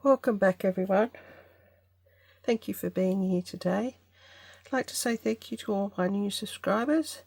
Welcome back, everyone. Thank you for being here today. I'd like to say thank you to all my new subscribers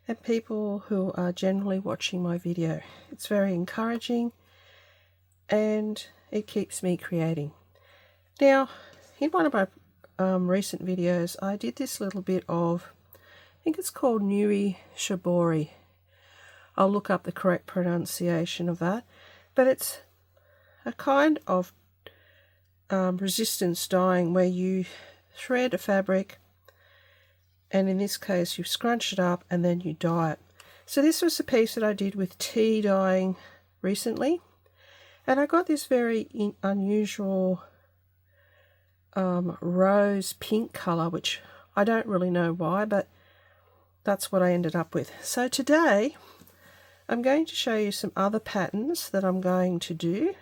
and people who are generally watching my video. It's very encouraging and it keeps me creating. Now, in one of my recent videos, I did this little bit of, I think it's called Nui Shibori. I'll look up the correct pronunciation of that, but it's a kind of resistance dyeing where you thread a fabric, and in this case you scrunch it up and then you dye it. So this was a piece that I did with tea dyeing recently, and I got this very unusual rose pink color, which I don't really know why, but that's what I ended up with. So today I'm going to show you some other patterns that I'm going to do.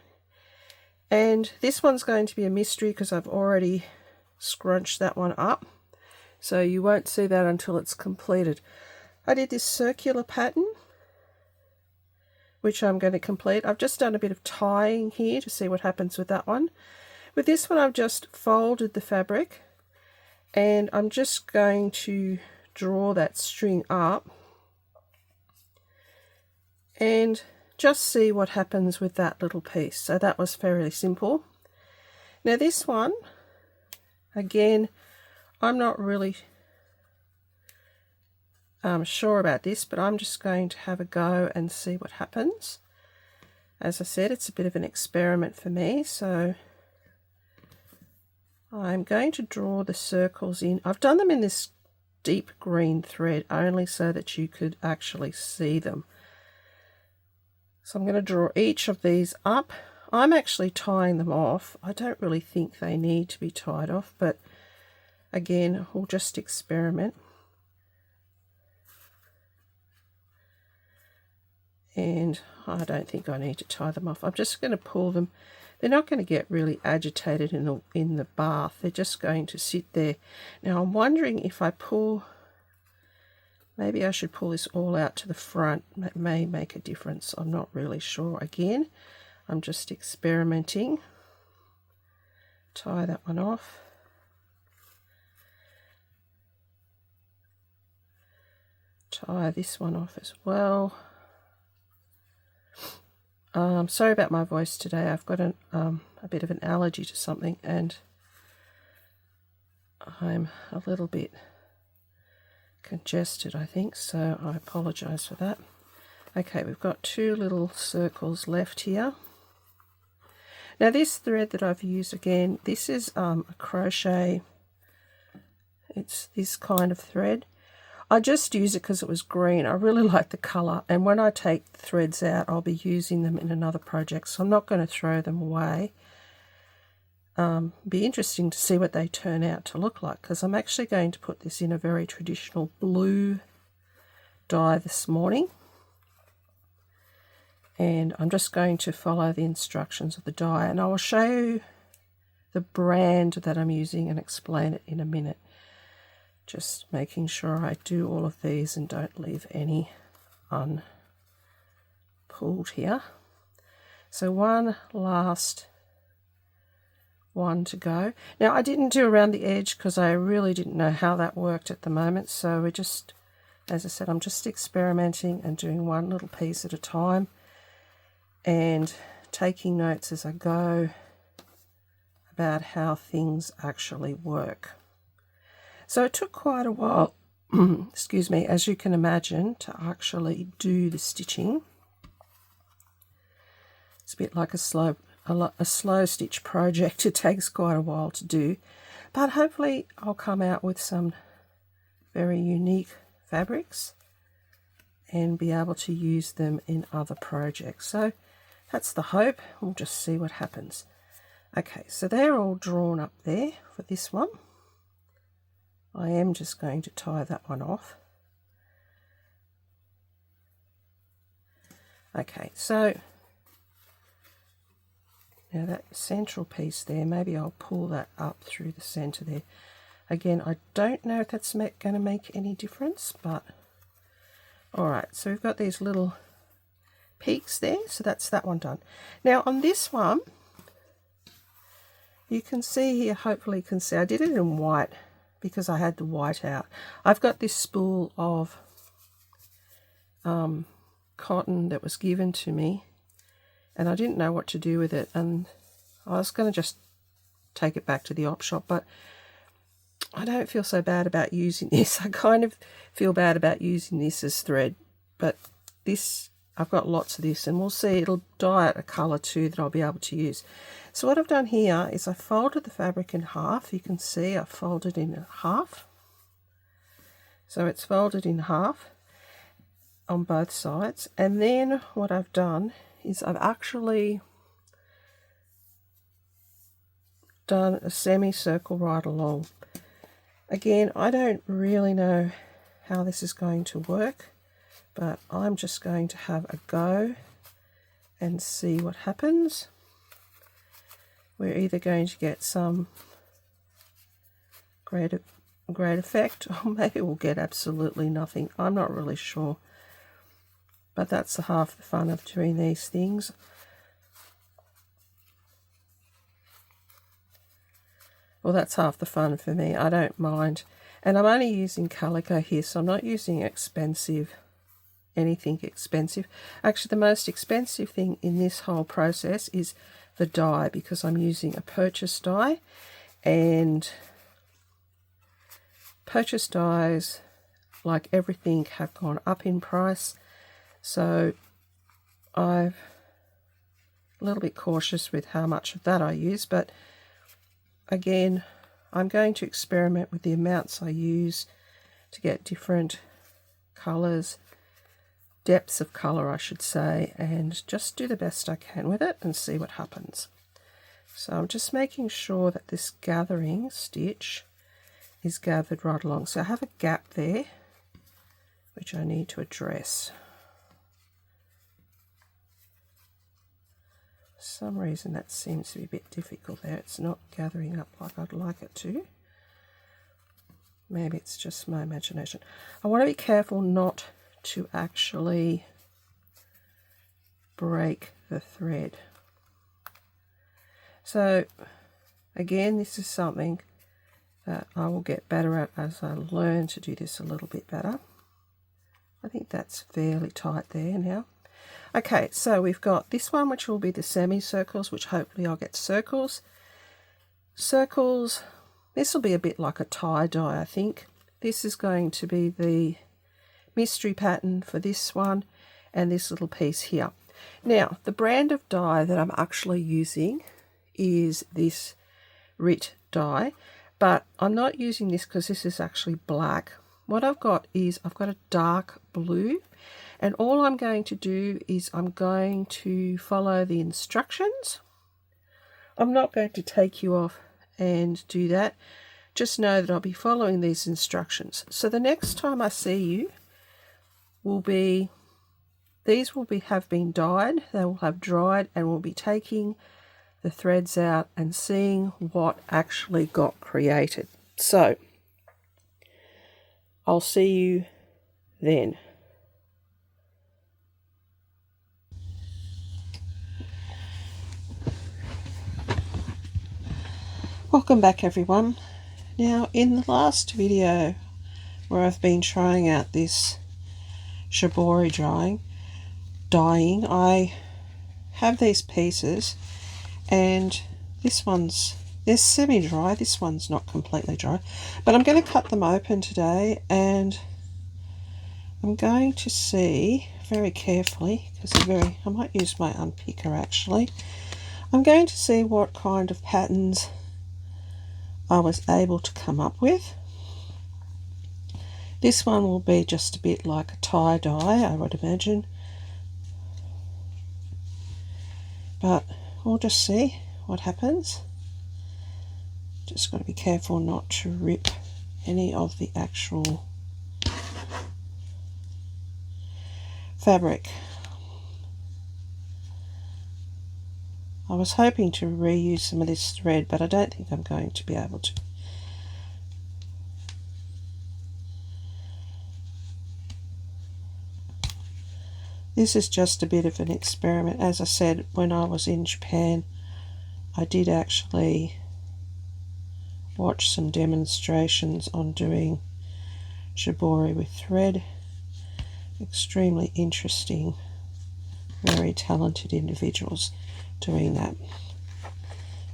And this one's going to be a mystery because I've already scrunched that one up. So you won't see that until it's completed. I did this circular pattern, which I'm going to complete. I've just done a bit of tying here to see what happens with that one. With this one, I've just folded the fabric and I'm just going to draw that string up and just see what happens with that little piece. So that was fairly simple. Now this one, again, I'm not really sure about this, but I'm just going to have a go and see what happens. As I said, it's a bit of an experiment for me, so I'm going to draw the circles in. I've done them in this deep green thread only so that you could actually see them. So I'm going to draw each of these up. I'm actually tying them off. I don't really think they need to be tied off, but again, we'll just experiment. And I don't think I need to tie them off. I'm just going to pull them. They're not going to get really agitated in the bath. They're just going to sit there. Now I'm wondering if I pull, maybe I should pull this all out to the front. That may make a difference. I'm not really sure. Again, I'm just experimenting. Tie that one off. Tie this one off as well. Sorry about my voice today. I've got a bit of an allergy to something and I'm a little bit congested, I think, so I apologize for that. Okay, we've got two little circles left here. Now this thread that I've used, again, this is a crochet. It's this kind of thread. I just use it because it was green. I really like the color, and when I take the threads out I'll be using them in another project, so I'm not going to throw them away. Be interesting to see what they turn out to look like, because I'm actually going to put this in a very traditional blue dye this morning, and I'm just going to follow the instructions of the dye, and I will show you the brand that I'm using and explain it in a minute. Just making sure I do all of these and don't leave any unpulled here. So one last one to go. Now I didn't do around the edge because I really didn't know how that worked at the moment, so we're just, as I said, I'm just experimenting and doing one little piece at a time and taking notes as I go about how things actually work. So it took quite a while, excuse me, as you can imagine, to actually do the stitching. It's a bit like a slow stitch project. It takes quite a while to do, but hopefully I'll come out with some very unique fabrics and be able to use them in other projects. So that's the hope. We'll just see what happens. Okay, so they're all drawn up there for this one. I am just going to tie that one off. Okay, so now that central piece there, maybe I'll pull that up through the center there. Again, I don't know if that's going to make any difference, but all right, so we've got these little peaks there, so that's that one done. Now on this one, You can see here, hopefully you can see, I did it in white because I had the white out. I've got this spool of cotton that was given to me, and I didn't know what to do with it, and I was going to just take it back to the op shop, but I don't feel so bad about using this. I kind of feel bad about using this as thread, but this, I've got lots of this, and we'll see, it'll dye it a colour too that I'll be able to use. So what I've done here is I folded the fabric in half. You can see I folded in half. So it's folded in half on both sides. And then what I've done is I've actually done a semicircle right along. Again, I don't really know how this is going to work, but I'm just going to have a go and see what happens. We're either going to get some great effect, or maybe we'll get absolutely nothing. I'm not really sure. But that's half the fun of doing these things. Well, that's half the fun for me. I don't mind. And I'm only using calico here, so I'm not using anything expensive. Actually, the most expensive thing in this whole process is the dye, because I'm using a purchase dye, and purchase dyes, like everything, have gone up in price. So I'm a little bit cautious with how much of that I use, but again, I'm going to experiment with the amounts I use to get different colours, depths of colour I should say, and just do the best I can with it and see what happens. So I'm just making sure that this gathering stitch is gathered right along. So I have a gap there which I need to address. For some reason that seems to be a bit difficult there. It's not gathering up like I'd like it to. Maybe it's just my imagination. I want to be careful not to actually break the thread. So again, this is something that I will get better at as I learn to do this a little bit better. I think that's fairly tight there now. Okay, so we've got this one, which will be the semicircles, which hopefully I'll get circles. Circles, this will be a bit like a tie-dye, I think. This is going to be the mystery pattern for this one and this little piece here. Now, the brand of dye that I'm actually using is this Rit Dye, but I'm not using this because this is actually black. What I've got is I've got a dark blue, and all I'm going to do is I'm going to follow the instructions. I'm not going to take you off and do that. Just know that I'll be following these instructions. So the next time I see you will be, these will have been dyed, they will have dried, and we'll be taking the threads out and seeing what actually got created. So I'll see you then. Welcome back everyone. Now in the last video where I've been trying out this shibori dyeing, I have these pieces, and they're semi-dry, this one's not completely dry, but I'm going to cut them open today, and I'm going to see very carefully, because I might use my unpicker actually. I'm going to see what kind of patterns I was able to come up with. This one will be just a bit like a tie-dye, I would imagine, but we'll just see what happens. Just got to be careful not to rip any of the actual fabric. I was hoping to reuse some of this thread, but I don't think I'm going to be able to. This is just a bit of an experiment. As I said, when I was in Japan, I did actually watch some demonstrations on doing shibori with thread. Extremely interesting, very talented individuals doing that.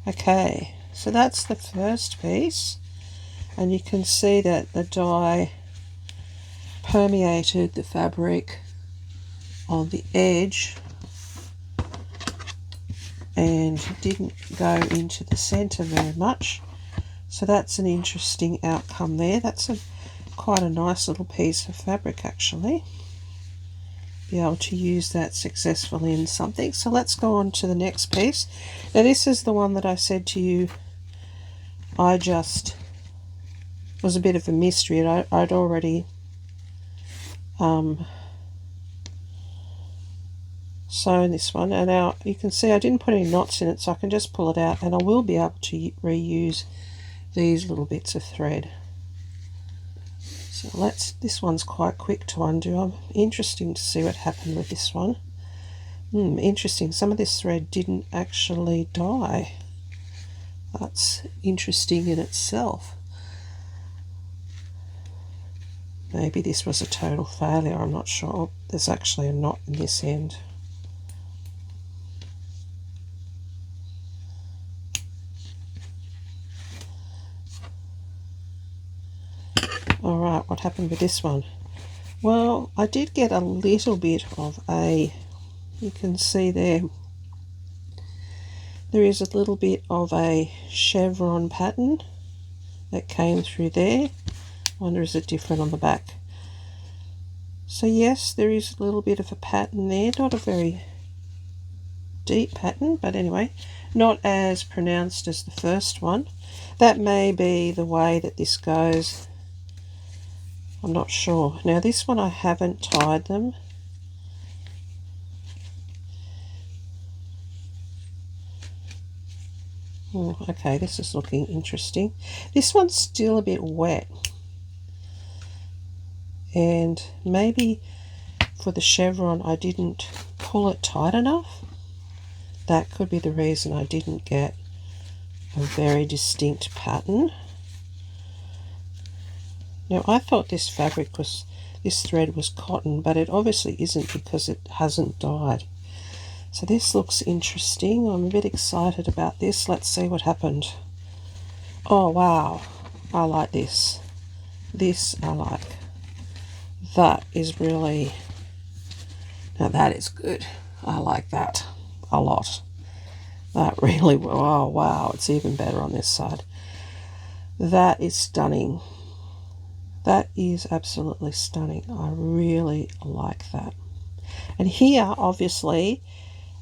Okay, so that's the first piece, and you can see that the dye permeated the fabric on the edge and didn't go into the center very much. So that's an interesting outcome there. That's quite a nice little piece of fabric actually. Be able to use that successfully in something. So let's go on to the next piece. Now this is the one that I said to you I just was a bit of a mystery, and I'd already sewn this one, and now you can see I didn't put any knots in it, so I can just pull it out, and I will be able to reuse these little bits of thread. So this one's quite quick to undo. I'm interesting to see what happened with this one. Interesting, some of this thread didn't actually dye. That's interesting in itself. Maybe this was a total failure, I'm not sure. There's actually a knot in this end. Alright, what happened with this one? Well, I did get a little bit of you can see there is a little bit of a chevron pattern that came through there. I wonder, is it different on the back? So yes, there is a little bit of a pattern there, not a very deep pattern, but anyway, not as pronounced as the first one. That may be the way that this goes. I'm not sure. Now this one I haven't tied them. Okay, this is looking interesting. This one's still a bit wet, and maybe for the chevron I didn't pull it tight enough. That could be the reason I didn't get a very distinct pattern. Now I thought this thread was cotton, but it obviously isn't because it hasn't dyed. So this looks interesting. I'm a bit excited about this. Let's see what happened. Oh wow, I like this. This I like. That is really, now that is good. I like that a lot. That really, oh wow, it's even better on this side. That is stunning. That is absolutely stunning. I really like that. And here obviously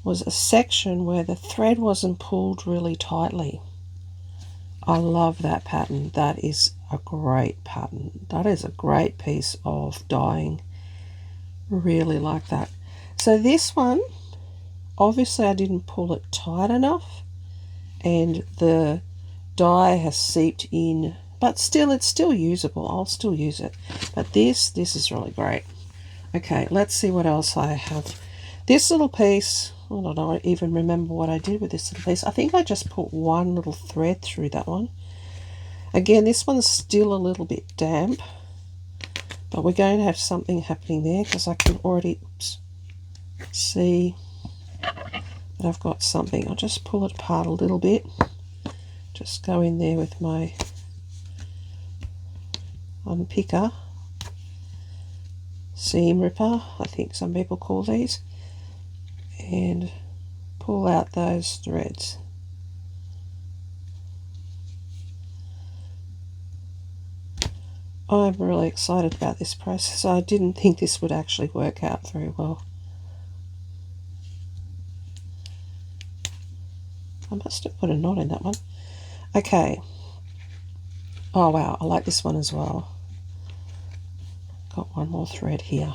was a section where the thread wasn't pulled really tightly. I love that pattern. That is a great pattern. That is a great piece of dyeing. Really like that. So this one, obviously I didn't pull it tight enough and the dye has seeped in, but still it's still usable. I'll still use it. But this is really great. Okay, let's see what else I have. This little piece, I don't know, I even remember what I did with this little piece. I think I just put one little thread through that one. Again, this one's still a little bit damp, but we're going to have something happening there because I can already see that I've got something. I'll just pull it apart a little bit. Just go in there with my unpicker, seam ripper, I think some people call these, and pull out those threads. I'm really excited about this process. I didn't think this would actually work out very well. I must have put a knot in that one. Okay. Oh wow, I like this one as well. Got one more thread here.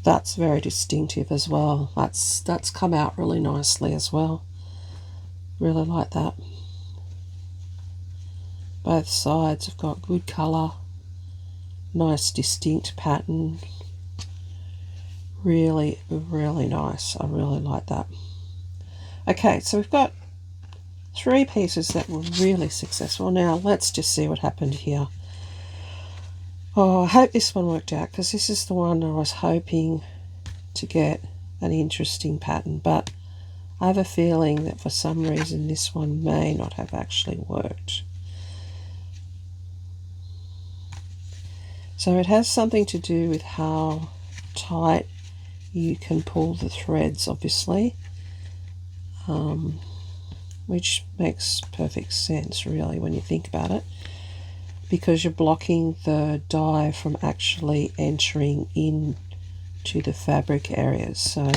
That's very distinctive as well. That's come out really nicely as well. Really like that. Both sides have got good colour, nice distinct pattern. Really, really nice. I really like that. Okay, so we've got 3 pieces that were really successful. Now let's just see what happened here. Oh, I hope this one worked out, because this is the one I was hoping to get an interesting pattern, but I have a feeling that for some reason this one may not have actually worked. So it has something to do with how tight you can pull the threads, obviously, which makes perfect sense really when you think about it, because you're blocking the dye from actually entering into the fabric areas. So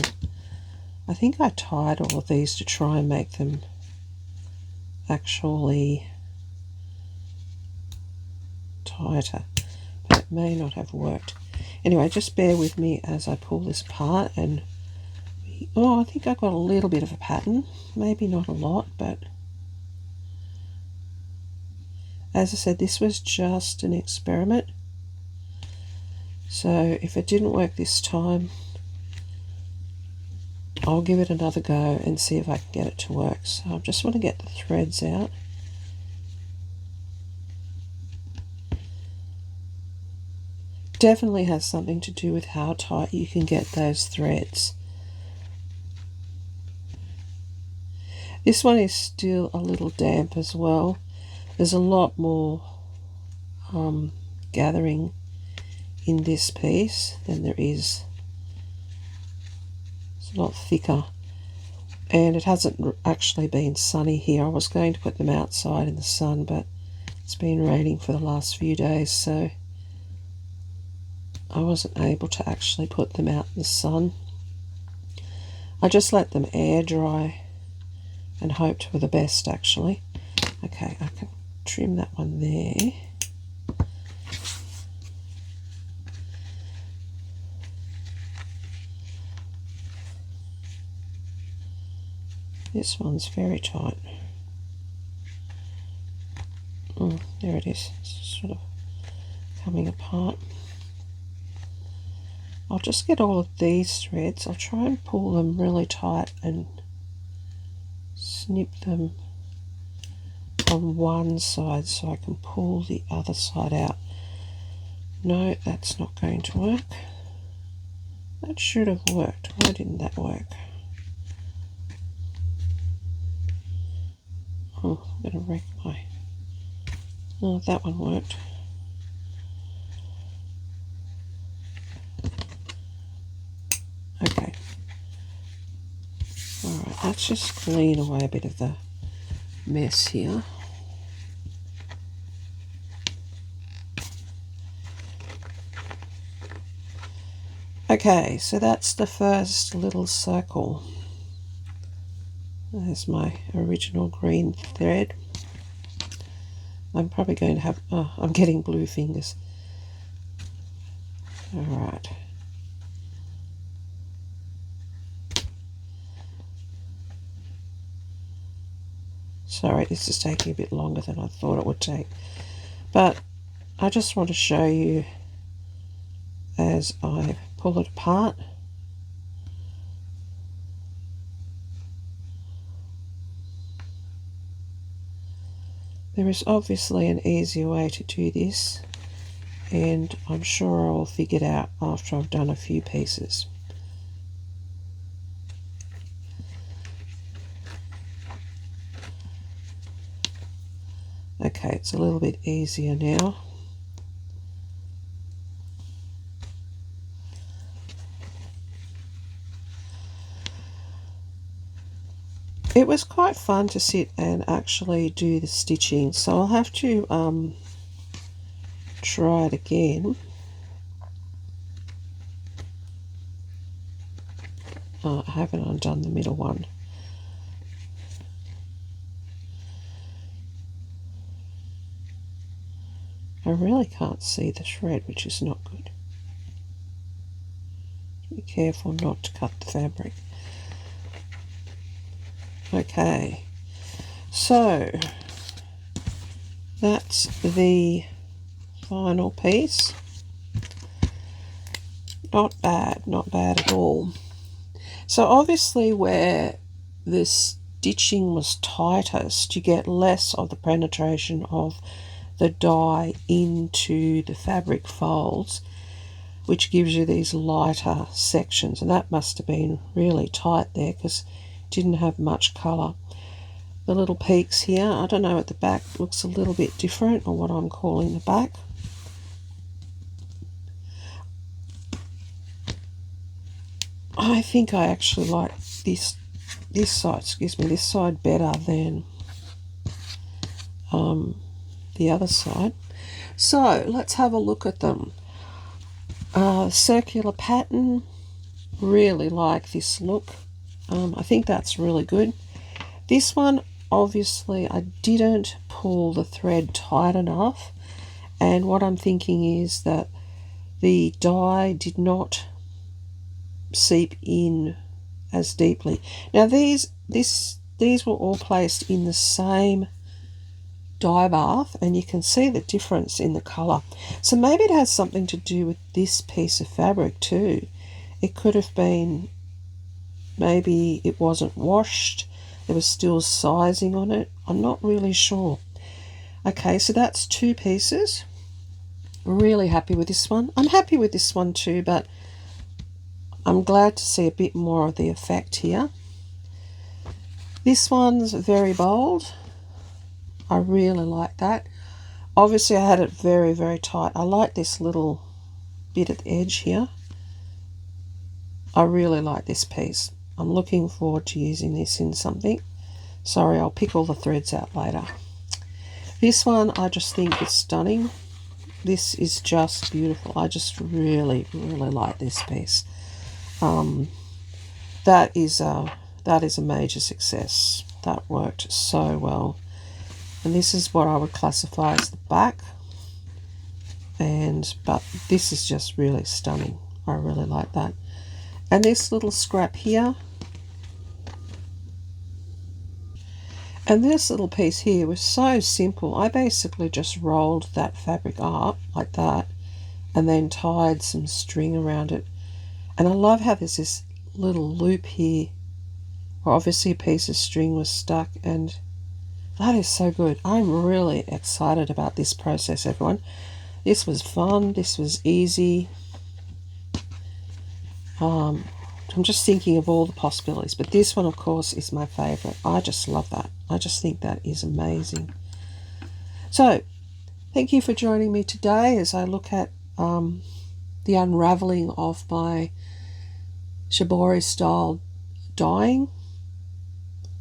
I think I tied all of these to try and make them actually tighter, but it may not have worked. Anyway, just bear with me as I pull this apart, and oh, I think I got a little bit of a pattern, maybe not a lot, but as I said, this was just an experiment. So if it didn't work this time, I'll give it another go and see if I can get it to work. So I just want to get the threads out. Definitely has something to do with how tight you can get those threads. This one is still a little damp as well. There's a lot more gathering in this piece than there is. It's a lot thicker, and it hasn't actually been sunny here. I was going to put them outside in the sun, but it's been raining for the last few days, so I wasn't able to actually put them out in the sun. I just let them air dry and hoped for the best, actually. Okay, I can trim that one there. This one's very tight. There it is. It's sort of coming apart. I'll just get all of these threads. I'll try and pull them really tight and snip them on one side so I can pull the other side out. No, that's not going to work. That should have worked. Why didn't that work? Oh, I'm going to wreck my... Oh, that one worked. Okay. Alright, let's just clean away a bit of the mess here. Okay, so that's the first little circle. There's my original green thread. I'm probably going to have... Oh, I'm getting blue fingers. Alright. Sorry, this is taking a bit longer than I thought it would take. But I just want to show you as I pull it apart. There is obviously an easier way to do this, and I'm sure I will figure it out after I've done a few pieces. Okay, it's a little bit easier now. It was quite fun to sit and actually do the stitching, so I'll have to try it again. I haven't undone the middle one. I really can't see the thread, which is not good. Be careful not to cut the fabric. Okay, so that's the final piece. Not bad, not bad at all. So obviously where the stitching was tightest, you get less of the penetration of the dye into the fabric folds, which gives you these lighter sections, and that must have been really tight there because it didn't have much colour. The little peaks here, I don't know, at the back looks a little bit different, or what I'm calling the back. I think I actually like this side better than the other side. So let's have a look at them. Circular pattern, really like this look. I think that's really good. This one, obviously I didn't pull the thread tight enough, and what I'm thinking is that the dye did not seep in as deeply. Now these were all placed in the same dye bath, and you can see the difference in the colour. So maybe it has something to do with this piece of fabric too. It could have been, maybe it wasn't washed, there was still sizing on it. I'm not really sure. Okay, so that's two pieces. Really happy with this one. I'm happy with this one too, but I'm glad to see a bit more of the effect here. This one's very bold. I really like that. Obviously I had it very, very tight. I like this little bit at the edge here. I really like this piece. I'm looking forward to using this in something. Sorry, I'll pick all the threads out later. This one I just think is stunning. This is just beautiful. I just really, really like this piece. That is a major success. That worked so well. And this is what I would classify as the back. But this is just really stunning. I really like that. And this little scrap here, and this little piece here was so simple. I basically just rolled that fabric up like that and then tied some string around it. And I love how there's this little loop here where obviously a piece of string was stuck, and that is so good. I'm really excited about this process, everyone. This was fun. This was easy. I'm just thinking of all the possibilities, but this one, of course, is my favorite. I just love that. I just think that is amazing. So, thank you for joining me today as I look at the unraveling of my Shibori style dyeing.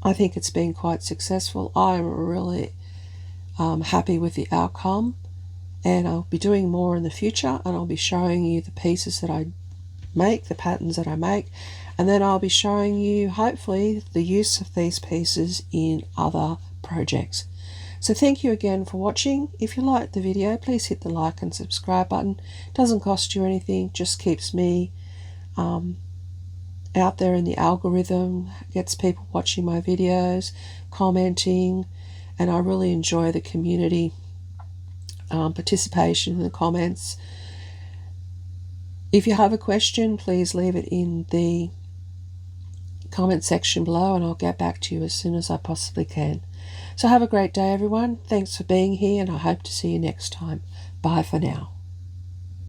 I think it's been quite successful. I'm really happy with the outcome, and I'll be doing more in the future, and I'll be showing you the pieces that I make, the patterns that I make, and then I'll be showing you hopefully the use of these pieces in other projects. So thank you again for watching. If you liked the video, please hit the like and subscribe button. It doesn't cost you anything, just keeps me out there in the algorithm, gets people watching my videos, commenting, and I really enjoy the community participation in the comments. If you have a question, please leave it in the comment section below, and I'll get back to you as soon as I possibly can. So have a great day, everyone. Thanks for being here, and I hope to see you next time. Bye for now.